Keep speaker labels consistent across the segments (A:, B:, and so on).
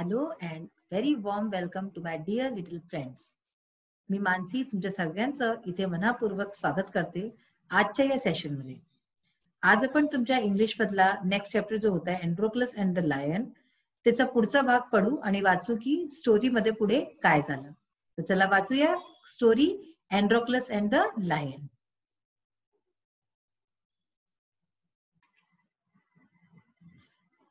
A: Hello and very warm welcome to my dear little friends. मी मानसी तुमच्या सगळ्यांचं इथे मनापूर्वक स्वागत करते आजच्या या सेशनमध्ये. आज आपण तुमच्या इंग्लिश मधला नेक्स्ट चॅप्टर जो होता एंड्रोक्लस अँड द लायन त्याचा पुढचा भाग पढू आणि वाचू की स्टोरी मध्ये पुढे काय झालं. तर चला वाचूया स्टोरी एंड्रोक्लस अँड द लायन.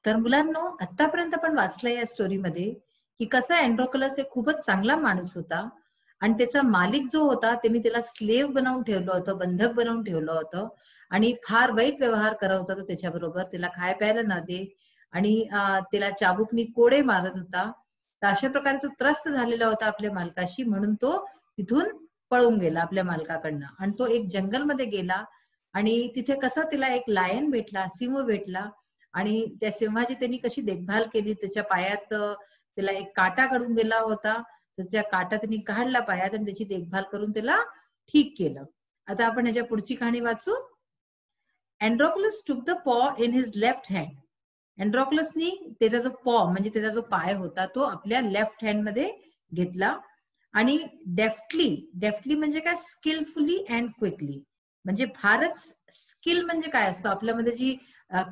A: तर मुलांनो, आतापर्यंत आपण वाचलं या स्टोरीमध्ये की कसा एंड्रोक्लस एक खूपच चांगला माणूस होता आणि त्याचा मालिक जो होता त्यांनी त्याला स्लेव्ह बनवून ठेवलं होतं, बंधक बनवून ठेवलं होतं आणि फार वाईट व्यवहार करत होता त्याच्याबरोबर. त्याला खाय प्यायला न दे आणि त्याला चाबुकनी कोडे मारत होता. तर अशा प्रकारे तो त्रस्त झालेला होता आपल्या मालकाशी, म्हणून तो तिथून पळून गेला आपल्या मालकाकडनं आणि तो एक जंगलमध्ये गेला आणि तिथे कसा तिला एक लायन भेटला, सिंह भेटला आणि त्या सिंहाची त्यांनी कशी देखभाल केली. त्याच्या पायात त्याला एक काटा काढून गेला होता, त्याच्या काटा त्यांनी काढला पायात आणि त्याची देखभाल करून त्याला ठीक केलं. आता आपण ह्याच्या पुढची कहाणी वाचू. एंड्रोक्लस टूक द पॉ इन हिज लेफ्ट हँड. एंड्रोक्लसनी त्याचा जो पॉ म्हणजे त्याचा जो पाय होता तो आपल्या लेफ्ट हँड मध्ये घेतला आणि डेफ्टली म्हणजे काय, स्किलफुली अँड क्विकली. म्हणजे फारच स्किल म्हणजे काय असतो आपल्यामध्ये जी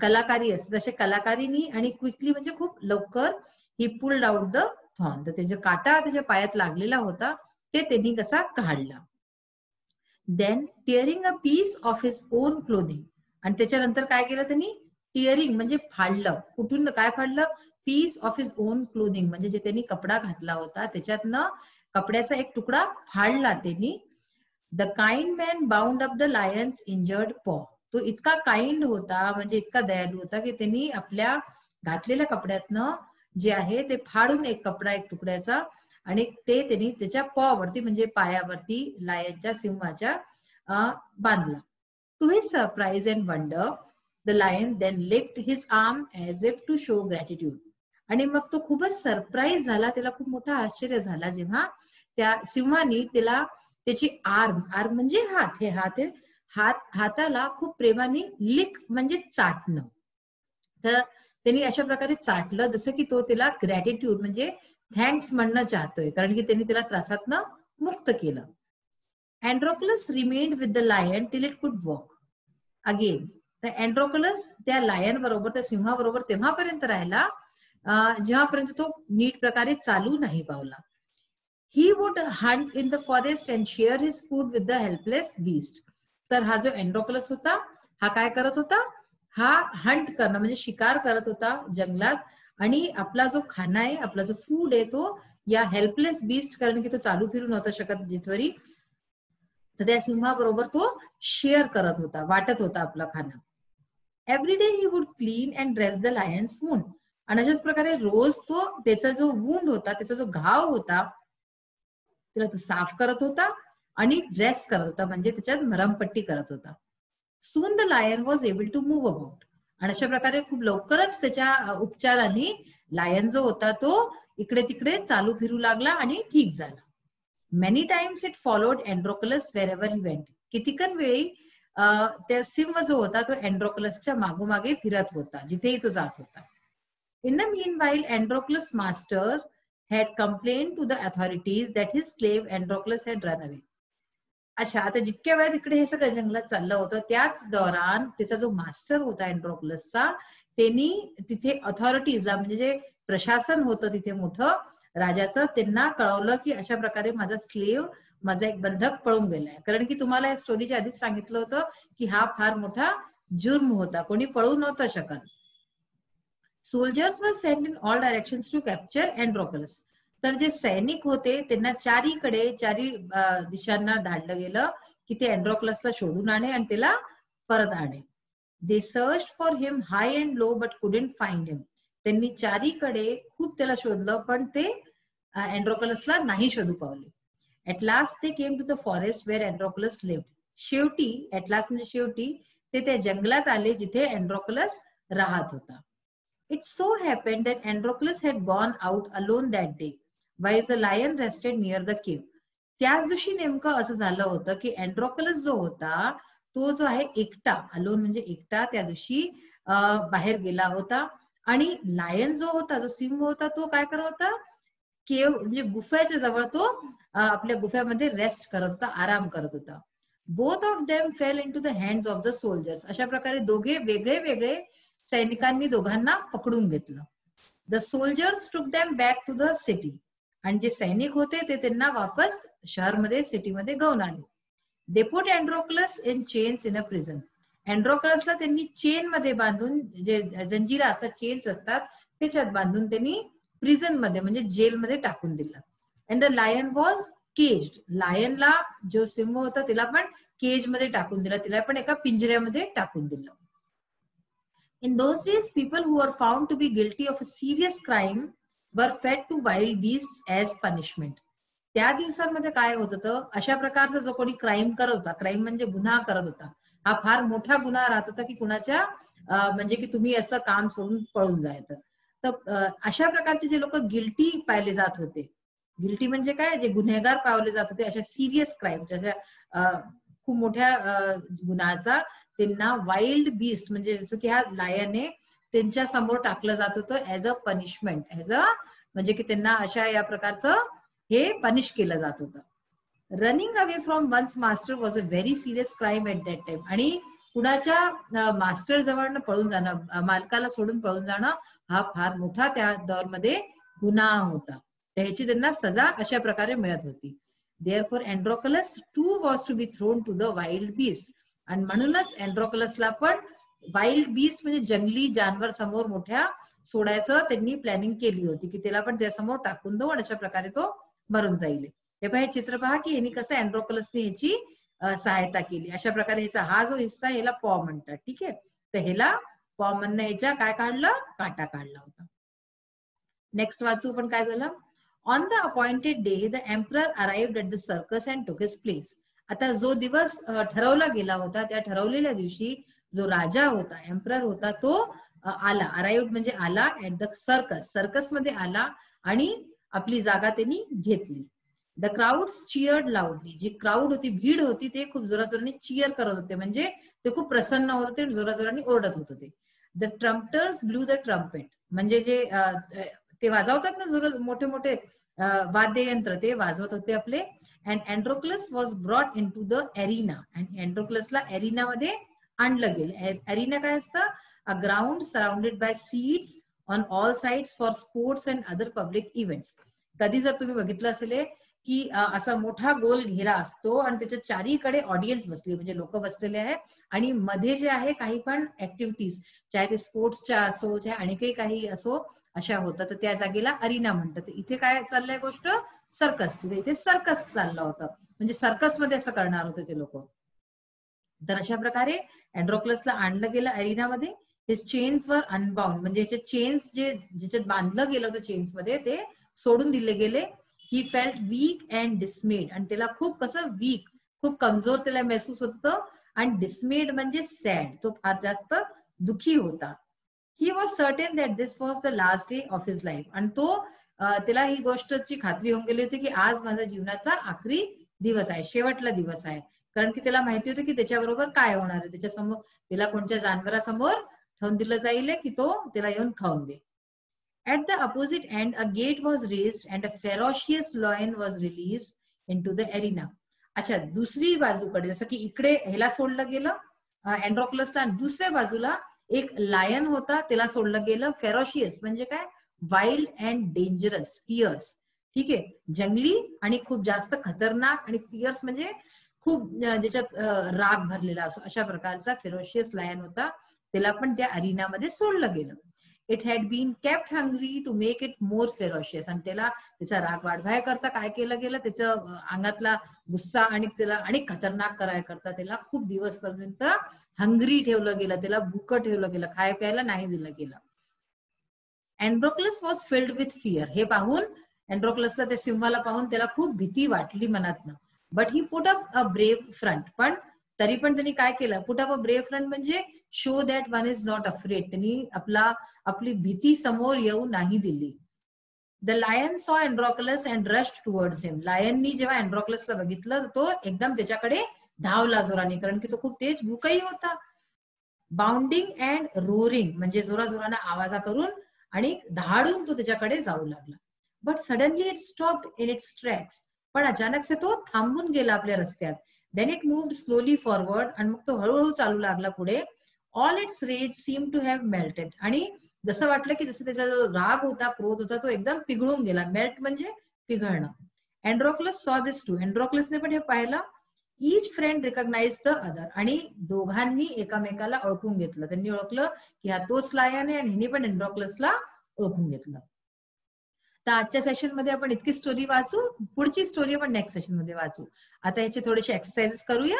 A: कलाकारी असते तसे कलाकारीनी आणि क्विकली म्हणजे खूप लवकर ही पुल्ड आउट द थॉर्न. तर त्याचा काटा त्याच्या पायात लागलेला होता ते त्यांनी कसा काढला. Then tearing a piece of his own clothing. आणि त्याच्यानंतर काय केलं त्यांनी, टिअरिंग म्हणजे फाडलं. कुठून काय फाडलं, piece of his own clothing म्हणजे जे त्यांनी कपडा घातला होता त्याच्यातनं कपड्याचा एक तुकडा फाडला त्यांनी. The kind man bound up the lion's injured paw. तो इतका काइंड होता म्हणजे इतका दयाळू होता की त्यांनी आपल्या घातलेल्या कपड्यातनं जे आहे ते फाडून एक कपडा एक तुकड्याचा आणि ते त्यांनी त्याच्या पॉवरती म्हणजे पायावरती लायनच्या सिंहाच्या बांधला. To his surprise and wonder the lion then lift his arm as if to show gratitude. आणि मग तो खूपच सरप्राईज झाला, त्याला खूप मोठा आश्चर्य झाला जेव्हा त्या सिंहानी त्याला त्याची आर्म म्हणजे हात, हे हाताला खूप प्रेमाने लिक म्हणजे चाटणं. तर त्यांनी अशा प्रकारे चाटलं जसं की तो त्याला ग्रॅटिट्यूड म्हणजे थँक्स म्हणणं चाहतोय, कारण की त्यांनी त्याला त्रासातनं मुक्त केलं. Androcles remained with the lion till it could walk again. तर एंड्रोक्लस त्या लायन बरोबर, त्या सिंहाबरोबर तेव्हापर्यंत राहिला जेव्हापर्यंत तो नीट प्रकारे चालू नाही पावला. He would hunt in the forest and share his food with the helpless beast. तर हा जो एंड्रोक्लस होता हा काय करत होता, हा हंट करणं म्हणजे शिकार करत होता जंगलात आणि आपला जो खाना आहे, आपला जो फूड आहे तो या हेल्पलेस बीस्ट, कारण की तो चालू फिरू नव्हता शकत जिथवरी, तर त्या सिंहाबरोबर तो शेअर करत होता, वाटत होता आपला खाना. Every day he would clean and dress the lion's wound. आणि अशाच प्रकारे रोज तो त्याचा जो वुंड होता, त्याचा जो घाव होता त्याला तो साफ करत होता आणि ड्रेस करत होता म्हणजे त्याच्यात मरमपट्टी करत होता. Soon the lion was able to move about. आणि अशा प्रकारे खूप लवकरच त्याच्या उपचाराने लायन जो होता तो इकडे तिकडे चालू फिरू लागला आणि ठीक झाला. Many times it followed Androcles wherever he went. कितीकन वेळी त्या सिंह जो होता तो एंड्रोक्लसच्या मागोमागे फिरत होता जिथेही तो जात होता. In the meanwhile, Androclus' master had complained to the authorities that his slave Androclus had run away. अच्छा, आता जितक्या वेळा तिकडे हे सगळं जंगलात चाललं होतं त्याच दौरान त्याचा जो मास्टर होता एंड्रोक्लसचा, त्यांनी तिथे अथॉरिटीजला म्हणजे जे प्रशासन होतं तिथे मोठं राजाचं, त्यांना कळवलं की अशा प्रकारे माझा स्लेव्ह, माझा एक बंधक पळून गेलाय. कारण की तुम्हाला या स्टोरीच्या आधीच सांगितलं होतं की हा फार मोठा जुर्म होता, कोणी पळू नव्हतं शकत. Soldiers were sent in all directions to capture Androclus. तर जे सैनिक होते त्यांना चारी दिशांना धाडलं गेलं की ते एंड्रोक्लसला शोधून आणे आणि त्याला परत आणे. They searched for him high and low but couldn't find him. त्यांनी चारीकडे खूप त्याला शोधलं पण ते एंड्रोक्लसला नाही शोधू पावले. At last they came to the forest where Androclus lived. शेवटी, at last म्हणजे शेवटी, ते त्या जंगलात आले जिथे एंड्रोक्लस राहत होता. It so happened that Androclus had gone out alone that day, while the lion rested near the cave. त्याच दिवशी नेमकं असं झालं होतं की एंड्रोक्लस जो होता तो जो आहे एकटा, अलोन म्हणजे एकटा, त्या दिवशी बाहेर गेला होता आणि लायन जो होता, जो सिंह होता, तो काय करत होता, केव म्हणजे गुफेच्या जवळ तो आपल्या गुफ्यामध्ये रेस्ट करत होता, आराम करत होता. Both of them fell into the hands of the soldiers. अशा प्रकारे दोघे वेगळे वेगळे सैनिकांनी दोघांना पकडून घेतलं. The soldiers took them back to the city. आणि जे सैनिक होते ते त्यांना वापस शहरमध्ये, सिटीमध्ये घेऊन आले. They put Androcles in chains in a prison. अँड्रोक्लसला त्यांनी चेन मध्ये बांधून, जे जंजिरा असतात, चेन्स असतात, त्याच्यात बांधून त्यांनी प्रिझन मध्ये म्हणजे जेलमध्ये टाकून दिलं. And the lion was caged. लायनला, जो सिंह होता, तिला पण केज मध्ये टाकून दिला, तिला पण एका पिंजऱ्यामध्ये टाकून दिलं. In those days, people who were found to be guilty of a serious crime were fed to wild beasts as punishment. त्या दिवसांमध्ये काय होत होतं, अशा प्रकारचा जो कोणी क्राईम करत होता, क्राईम म्हणजे गुन्हा करत होता, हा फार मोठा गुन्हा राहत होता की कुणाच्या म्हणजे की तुम्ही असं काम सोडून पळून जायचं. तर अशा प्रकारचे जे लोक गिल्टी पाहिले जात होते, गिल्टी म्हणजे काय, जे गुन्हेगार पावले जात होते अशा सिरियस क्राईम, खूप मोठ्या गुन्ह्याचा, त्यांना वाईल्ड बीस्ट म्हणजे जसं की हा लायन आहे, त्यांच्या समोर टाकलं जात होतं as a punishment, as a म्हणजे की त्यांना अशा या प्रकारचं हे पनिश केलं जात होतं. Running away from one's master was a very serious crime at that time. आणि कुणाच्या मास्टर जवळ पळून जाणं, मालकाला सोडून पळून जाणं, हा फार मोठा त्या दौरमध्ये गुन्हा होता. ह्याची त्यांना सजा अशा प्रकारे मिळत होती. Therefore Androclus too was to be thrown to the wild beast. आणि म्हणूनच अँड्रोक्लसला पण वाईल्ड बीस्ट म्हणजे जंगली जानवर समोर मोठ्या सोडायचं त्यांनी प्लॅनिंग केली होती, की त्याला पण त्यासमोर टाकून देऊ आणि अशा प्रकारे तो मरून जाईल. हे पहा, हे चित्र पहा की यांनी कसं अँड्रोक्लसने ह्याची सहायता केली. अशा प्रकारे ह्याचा हा जो हिस्सा ह्याला पॉ म्हणतात. ठीक आहे, तर ह्याला पॉ मधनं ह्याच्या काय काढलं, काटा काढला होता. नेक्स्ट वाचू पण काय झालं. On the appointed day the emperor arrived at the circus and took his place. आता जो दिवस ठरवला गेला होता, त्या ठरवलेल्या दिवशी जो राजा होता, एम्परर होता, तो आला. अराइव्ड म्हणजे आला ऍट द सर्कस, सर्कस मध्ये आला आणि आपली जागा त्यांनी घेतली. The crowds cheered loudly. जी क्राऊड होती, भीड होती, ते खूप जोराजोराने चिअर करत होते, म्हणजे ते खूप प्रसन्न होत होते, जोराजोराने ओरडत होत होते. The trumpeters blew the trumpet. म्हणजे जे ते वाजवतात ना जोर, मोठे मोठे वाद्ययंत्र, ते वाजवत होते आपले. And Androcles was brought into the arena. आणि अँड्रोक्लसला एरिना मध्ये आणलं गेलं. एरिना काय असतं, a ground surrounded by seats on all sides for sports and other public events. कधी जर तुम्ही बघितलं असेल की असा मोठा गोल घेरा असतो आणि त्याच्या चारीकडे ऑडियन्स बसली, म्हणजे लोक बसलेले आहे, आणि मध्ये जे आहे काही पण ऍक्टिव्हिटीज, चाहे ते स्पोर्ट्सच्या असो, चाहे आणि काही असो, अशा होतात, तर त्या जागेला अरिना म्हणतात. इथे काय चाललंय गोष्ट, सर्कस. इथे सर्कस चाललं होतं, म्हणजे सर्कस मध्ये असं करणार होते ते लोक. तर अशा प्रकारे अँड्रोक्लसला आणलं गेलं अरिनामध्ये. हे चेन्स वर अनबाउंड, म्हणजे ह्याचे चेन्स जे ज्याच्यात बांधलं गेलं होतं चेन्स मध्ये, ते सोडून दिले गेले. He felt weak and dismayed. आणि त्याला खूप कसं वीक, खूप कमजोर त्याला महसूस होत होतं. आणि डिसमेड म्हणजे सॅड, तो फार जास्त दुखी होता. He was certain that this was the last day of his life. आणि तो त्याला ही गोष्टची खात्री होऊन गेली होती की आज माझ्या जीवनाचा आखरी दिवस आहे, शेवटला दिवस आहे. कारण की त्याला माहिती होतं की त्याच्याबरोबर काय होणार आहे, त्याच्यासमोर त्याला कोणत्या जानवरासमोर ठेवून दिलं जाईल की तो त्याला येऊन खाऊन दे. At the opposite end, a gate was raised and a ferocious lion was released into the arena. अच्छा, दुसरी बाजूकडे, जसं की इकडे ह्याला सोडलं गेलं अँड्रोक्लसला, दुसऱ्या बाजूला एक लायन होता, त्याला सोडलं गेलं. फेरोशियस म्हणजे काय, वाईल्ड अँड डेंजरस, फियर्स. ठीक आहे, जंगली आणि खूप जास्त खतरनाक, आणि फियर्स म्हणजे खूप ज्याच्यात राग भरलेला असो, अशा प्रकारचा फेरोशियस लायन होता. त्याला पण त्या अरिनामध्ये सोडलं गेलं. It had been kept hungry to make it more ferocious. आणि त्याला त्याचा राग वाढवायकरता काय केलं गेलं, त्याचं अंगातला गुस्सा आणि त्याला आणि खतरनाक करायकरता त्याला खूप दिवस पर्यंत हंग्री ठेवलं गेलं, त्याला भूक ठेवलं गेलं, खाय प्यायला नाही दिलं गेलं. अँड्रोक्लस वॉज फिल्ड विथ फिअर. हे पाहून अँड्रोक्लसला, त्या सिंहाला पाहून त्याला खूप भीती वाटली मनातनं. But he put up a brave front. पण तरी पण त्यांनी काय केलं, put up a brave front म्हणजे show that one is not afraid. त्यांनी आपली भीती समोर येऊ नाही दिली. द लायन सॉ अँड्रोक्लस अँड रश्ड टुवर्ड्स हिम. लायननी जेव्हा अँड्रोक्लसला बघितलं, तो एकदम त्याच्याकडे धावला जोराने, कारण की तो खूप तेज भूकही होता. बाउंडिंग अँड रोरिंग म्हणजे जोराजोराने आवाजा करून आणि धाडून तो त्याच्याकडे जाऊ लागला. But suddenly it stopped in its tracks. पण अचानक से तो थांबून गेला आपल्या रस्त्यात. Then it moved slowly forward आणि मग तो हळूहळू चालू लागला पुढे. All its rage seem to have melted. आणि जसं वाटलं की जसं त्याचा जो राग होता, क्रोध होता, तो एकदम पिघळून गेला. मेल्ट म्हणजे पिघळणं. अँड्रोक्लस सॉ दिस टू. अँड्रोक्लसने पण हे पाहिलं. Each friend recognize the other. आणि दोघांनी एकामेकाला ओळखून घेतलं. त्यांनी ओळखलं की हा तोच लायन आहे आणि हिने पण अँड्रोक्लसला ओळखून घेतलं. तर आजच्या सेशन मध्ये आपण इतकी स्टोरी वाचू. पुढची स्टोरी आपण नेक्स्ट सेशन मध्ये वाचू. आता याचे थोडेसे एक्सरसाइजेस करूया.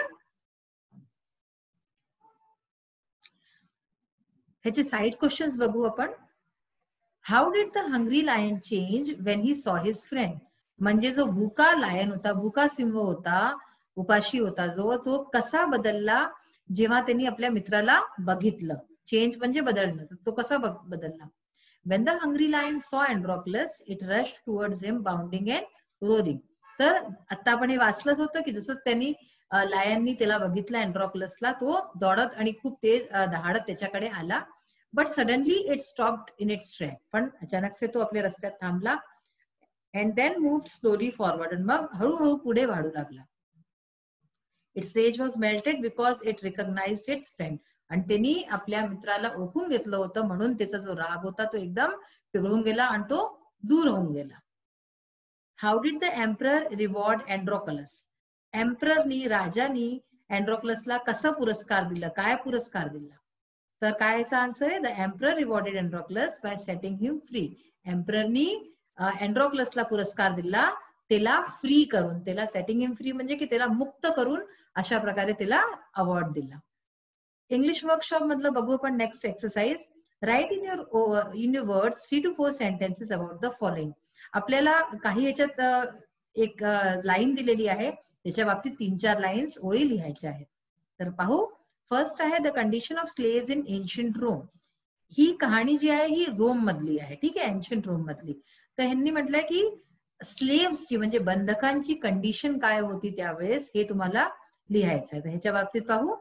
A: ह्याचे साइड क्वेश्चन्स बघू आपण. How did the hungry lion change when he saw his friend. म्हणजे जो भूका लायन होता, भूका सिंह होता, उपाशी होता जो, तो कसा बदलला जेव्हा त्यांनी आपल्या मित्राला बघितलं. चेंज म्हणजे बदलणं. तो कसा बदलला. When the hungry lion saw Androclus, it rushed towards him, bounding and roaring. तर आता आपण हे वाचलंच होतं की जसं त्यांनी लायननी त्याला बघितलं अँड्रोक्लसला, तो दौडत आणि खूप तेज धाडत त्याच्याकडे आला. But suddenly it stopped in its track. पण अचानक से तो आपल्या रस्त्यात थांबला. And then moved slowly forward. मग हळूहळू पुढे वाढू लागला. Its rage was melted because it recognized its friend. आणि त्यांनी आपल्या मित्राला ओळखून घेतलं होतं म्हणून त्याचा जो राग होता तो एकदम पिघळून गेला आणि तो दूर होऊन गेला. How did the emperor reward Androcles. एम्पररनी, राजानी अँड्रोक्लसला कसं पुरस्कार दिला, काय पुरस्कार दिला. तर काय याचा आन्सर आहे. The emperor rewarded Androcles by setting him free. एम्पररनी अँड्रोक्लसला पुरस्कार दिला त्याला फ्री करून. त्याला सेटिंग हिम फ्री म्हणजे की त्याला मुक्त करून अशा प्रकारे त्याला अवॉर्ड दिला. इंग्लिश वर्कशॉप मधलं बघू आपण next exercise. Write in your words 3 to 4 sentences about the following. आपल्याला काही याच्यात एक लाईन दिलेली आहे, त्याच्या बाबतीत 3-4 लाईन्स ओळी लिहायच्या आहेत. तर पाहू. फर्स्ट आहे the condition of slaves in ancient Rome. ही कहाणी जी आहे ही रोम मधली आहे. ठीक आहे, एन्शियंट रोम मधली. तर ह्यांनी म्हटलंय की स्लेव्सची म्हणजे बंधकांची कंडिशन काय होती त्यावेळेस हे तुम्हाला लिहायचं आहे. तर ह्याच्या बाबतीत पाहू.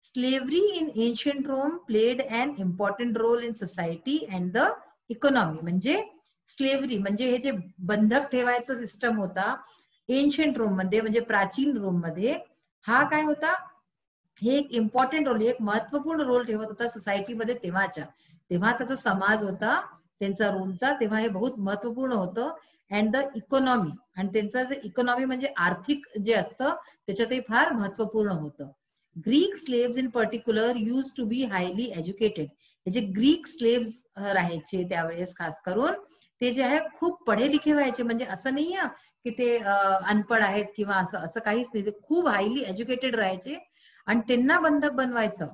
A: Slavery in ancient Rome played an important role in society and the economy. म्हणजे स्लेव्हरी म्हणजे हे जे बंधक ठेवायचं सिस्टम होता एन्शियंट रोम मध्ये म्हणजे प्राचीन रोम मध्ये, हा काय होता, हे एक इम्पॉर्टंट रोल, एक महत्वपूर्ण रोल ठेवत होता सोसायटीमध्ये. तेव्हाचा जो समाज होता त्यांचा रोमचा, तेव्हा हे बहुत महत्वपूर्ण होतं. अँड द इकॉनॉमी, आणि त्यांचं जे इकॉनॉमी म्हणजे आर्थिक जे असतं त्याच्यातही फार महत्वपूर्ण होतं. Greek slaves in particular use to be highly educated. हे जे ग्रीक स्लेव्स राहायचे त्यावेळेस खास करून, ते जे आहे खूप पढे लिखे व्हायचे. म्हणजे असं नाही की ते अनपढ आहेत किंवा असं काहीच नाही. ते खूप हायली एज्युकेटेड राहायचे आणि त्यांना बंधक बनवायचं.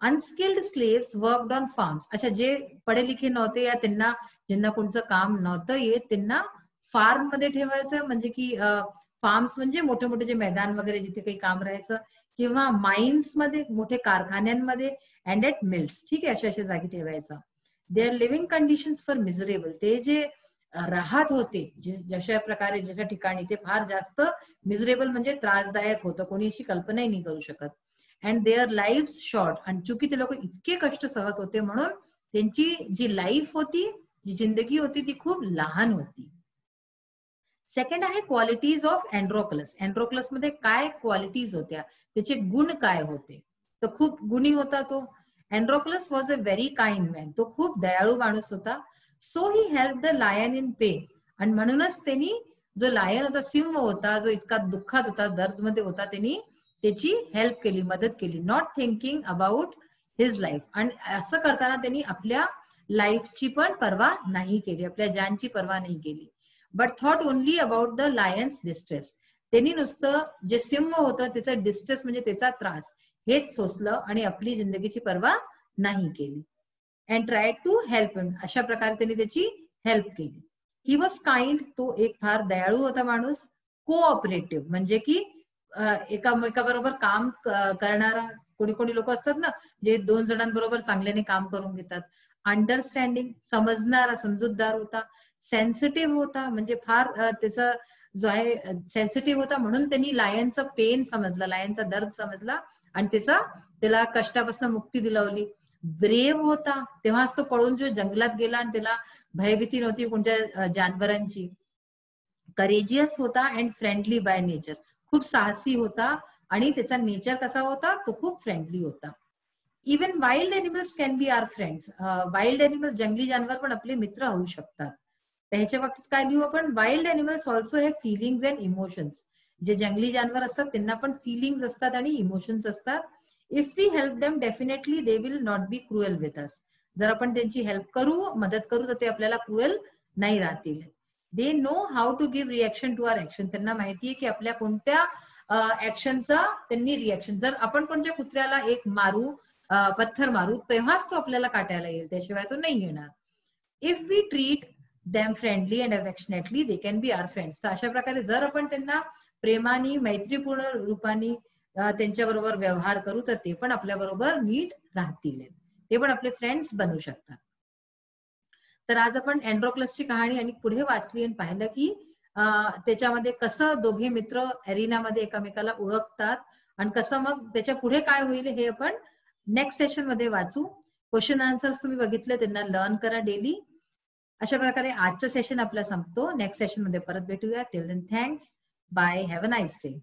A: Unskilled slaves worked on farms. अच्छा, जे पढे लिखे नव्हते या त्यांना, ज्यांना कोणचं काम नव्हतं येत, त्यांना फार्म मध्ये ठेवायचं. म्हणजे की फार्म्स म्हणजे मोठे मोठे जे मैदान वगैरे जिथे काही काम राहायचं, किंवा माइन्स मध्ये, मोठे कारखान्यांमध्ये, अँड एट मिल्स. ठीक आहे, अशा जागी ठेवायचं. Their living conditions for miserable. ते जे राहत होते जशा प्रकारे ज्याच्या ठिकाणी, ते फार जास्त मिझरेबल म्हणजे त्रासदायक होतं, कोणी अशी कल्पनाही नाही करू शकत. And their life short. आणि चुकी ते लोक इतके कष्ट सहत होते म्हणून त्यांची जी लाईफ होती, जी जिंदगी होती, ती खूप लहान होती. सेकंड आहे क्वालिटीज ऑफ अँड्रोक्लस. अँड्रोक्लस मध्ये काय क्वालिटीज होत्या, त्याचे गुण काय होते. तर खूप गुणी होता तो. Androcles was a very kind man. तो खूप दयाळू माणूस होता. So he help the lion in pain. आणि म्हणूनच त्यांनी, जो लायन होता, सिंह होता, जो इतका दुःखात होता, दर्द मध्ये होता, त्यांनी त्याची हेल्प केली, मदत केली. Not thinking about his life. आणि असं करताना त्यांनी आपल्या लाईफची पण पर्वा नाही केली, आपल्या जानची पर्वा नाही केली. But thought only about the lion's distress. त्यांनी नुसतं जे सिंह होतं त्याचा डिस्ट्रेस म्हणजे त्याचा त्रास हेच सोसलं आणि आपली जिंदगीची पर्वा नाही केली. अँड ट्राय टू हेल्प हिम. अशा प्रकारे त्यांनी त्याची हेल्प केली. He was kind. तो एक फार दयाळू होता माणूस. कोऑपरेटिव्ह म्हणजे की एकामेकाबरोबर काम करणारा. कोणी कोणी लोक असतात ना, जे 2 जणांबरोबर चांगल्याने काम करून घेतात. अंडरस्टँडिंग, समजणारा, समजूतदार होता. सेन्सिटिव्ह होता, म्हणजे फार त्याचा जो आहे सेन्सिटिव्ह होता, म्हणून त्यांनी लायनचं पेन समजलं, लायनचा दर्द समजला आणि त्याचा त्याला कष्टापासून मुक्ती दिलवली. ब्रेव होता, तेव्हाच तो पळून जो जंगलात गेला आणि त्याला भयभीती नव्हती कोणत्या जानवरांची. करेजियस होता अँड फ्रेंडली बाय नेचर, खूप साहसी होता आणि त्याचा नेचर कसा होता, तो खूप फ्रेंडली होता. Even wild animals can be our friends. Wild animals, जंगली जानवर पण आपले मित्र होऊ शकतात. तर ह्याच्या बाबतीत काय लिहू आपण, wild animals also have feelings and emotions. जे जंगली जानवर असतात त्यांना पण फिलिंग्स असतात आणि इमोशन्स असतात. If we help them definitely they will not be cruel with us. जर आपण त्यांची हेल्प करू, मदत करू, तर ते आपल्याला क्रुएल नाही राहतील. They know how to give reaction to our action. त्यांना माहितीये की आपल्या कोणत्या ऍक्शनचा त्यांनी रिएक्शन, जर आपण कोणत्या कुत्र्याला एक मारू, पत्थर मारू, तेव्हाच तो आपल्याला काटायला येईल, त्याशिवाय तो नाही येणार. If we treat them friendly and affectionately they can be our friends. तर अशा प्रकारे जर आपण त्यांना प्रेमाने, मैत्रीपूर्ण रूपाने त्यांच्याबरोबर व्यवहार करू, तर ते पण आपल्या बरोबर नीट राहतील, ते पण आपले फ्रेंड्स बनू शकतात. तर आज आपण अँड्रोक्लसची कहाणी आणि पुढे वाचली आणि पाहिलं की त्याच्यामध्ये कसं दोघे मित्र एरिनामध्ये एकमेकाला ओळखतात आणि कसं मग त्याच्या पुढे काय होईल हे आपण नेक्स्ट सेशन मध्ये वाचू. क्वेश्चन आन्सर्स तुम्ही बघितले, त्यांना लर्न करा डेली. अशा प्रकारे आजचं सेशन आपला संपतो. नेक्स्ट सेशन मध्ये परत भेटूया. Till then thanks, bye, have a nice day.